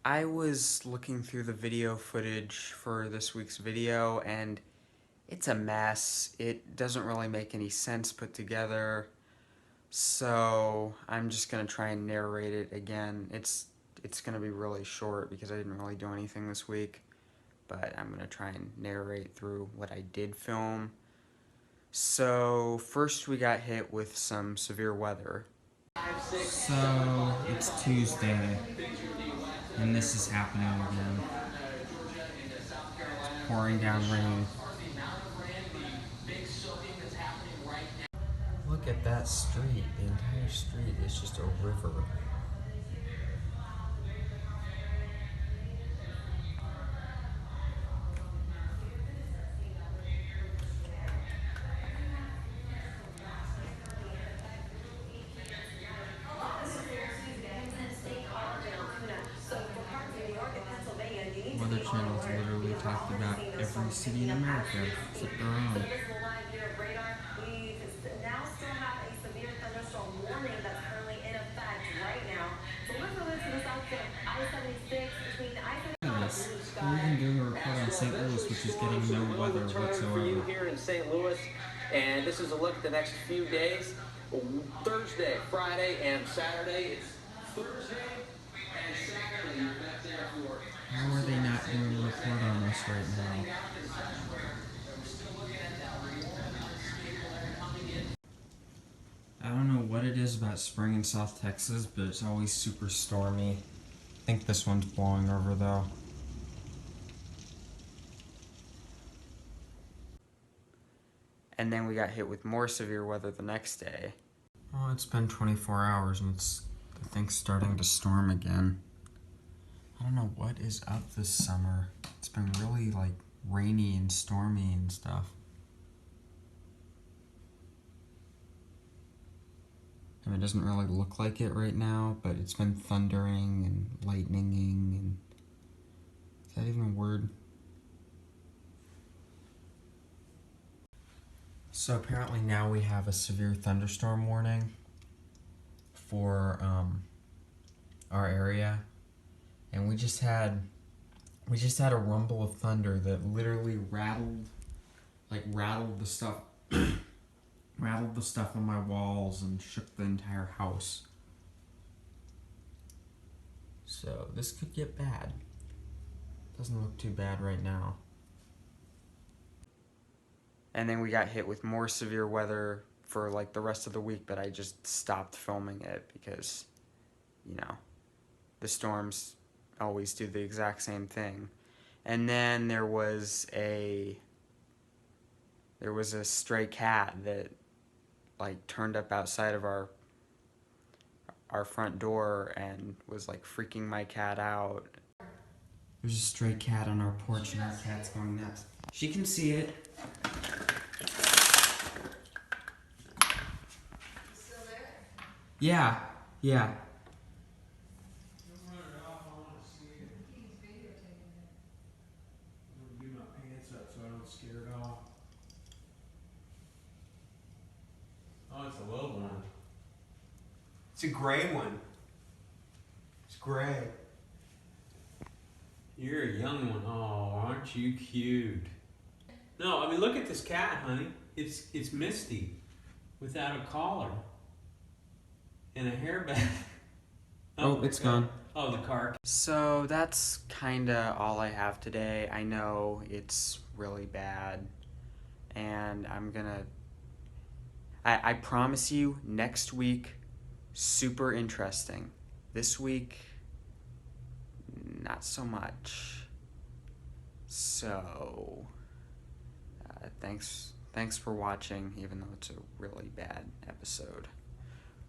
I was looking through the video footage for this week's video, and it's a mess. It doesn't really make any sense put together, so I'm just gonna try and narrate it again. It's gonna be really short because I didn't really do anything this week, but I'm gonna try and narrate through what I did film. So, first we got hit with some severe weather. So, it's Tuesday, and this is happening again. It's pouring down rain. Look at that street. The entire street is just a river. Weather Channel's literally talked about every city in America except their own. We now still have a severe thunderstorm warning that's currently in effect right now. So literally to the south of I-76 between I-76. We're even doing a report on St. Louis, which is getting no weather whatsoever. For you here in St. Louis, and this is a look at the next few days. Thursday, Friday, and Saturday. It's Thursday and Saturday. You're back there for. How are they not doing a report on us right now? I don't know what it is about spring in South Texas, but it's always super stormy. I think this one's blowing over though. And then we got hit with more severe weather the next day. Oh, it's been 24 hours and I think starting to storm again. I don't know what is up this summer. It's been really like rainy and stormy and stuff. I mean, it doesn't really look like it right now, but it's been thundering and lightninging and... Is that even a word? So apparently now we have a severe thunderstorm warning for our area. And we just had a rumble of thunder that literally rattled the stuff rattled the stuff on my walls and shook the entire house. So this could get bad. Doesn't look too bad right now. And then we got hit with more severe weather for like the rest of the week, but I just stopped filming it because, you know, the storms always do the exact same thing. And then there was a stray cat that like turned up outside of our front door and was like freaking my cat out. There's a stray cat on our porch and our cat's going nuts. She can see it. Still there? Yeah. Oh, it's a little one. It's a gray one. It's gray. You're a young one. Oh, aren't you cute? No, I mean, look at this cat, honey. It's Misty without a collar and a hairband. Oh, it's gone. Oh, the car. So that's kinda all I have today. I know it's really bad, and I promise you, next week, super interesting. This week, not so much. So, thanks for watching, even though it's a really bad episode.